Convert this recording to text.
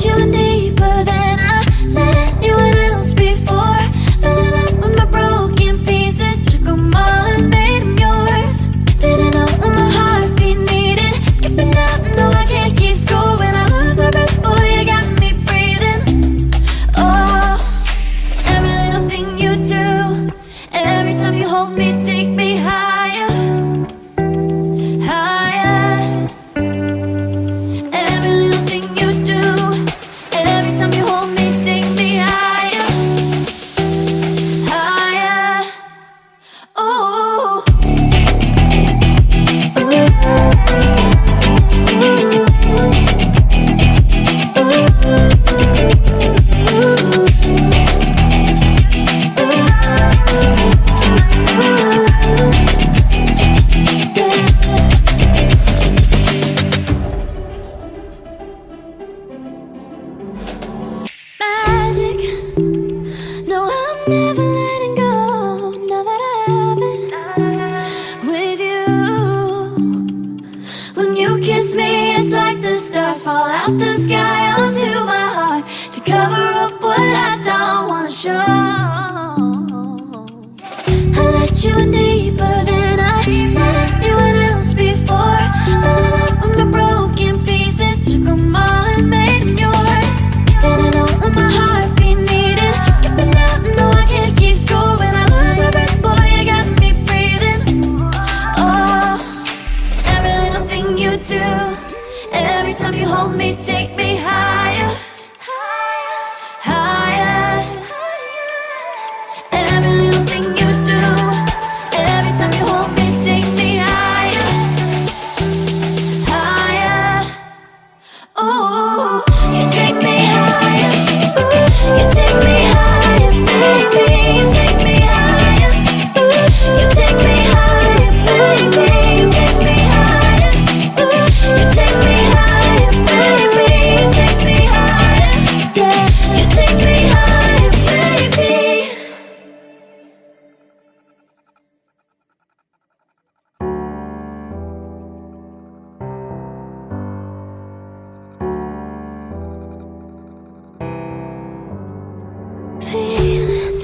you in deeper than I let anyone else before. Fell in love with my broken pieces, took them all and made them yours. Didn't know what my heartbeat needed, skipping out, no I can't keep score. When I lose my breath, boy, you got me breathing. Oh, every little thing you do, every time you hold me, take me higher, higher. Every little thing you do, every time you hold me, take me higher, higher. Oh. Magic, no, I'm never letting go. Now that I have it with you, when you kiss me, it's like the stars fall out the sky onto my heart to cover up what I don't wanna show. I let you in deeper than I let anyone else before. Fell in love with my broken pieces, took them all and made them yours. Didn't know what my heartbeat needed, skipping out, no I can't keep score. When I lose my breath, boy, you got me breathing. Oh, every little thing you do, every time you hold me, take me higher, higher. Every little thing you do, every time you hold me, take me higher, higher. Oh, you take me higher, you take me higher, baby, you take me higher, you take me higher, baby, you take me higher, you take me higher, baby, you take me higher, yeah, you take me higher, baby. Feelings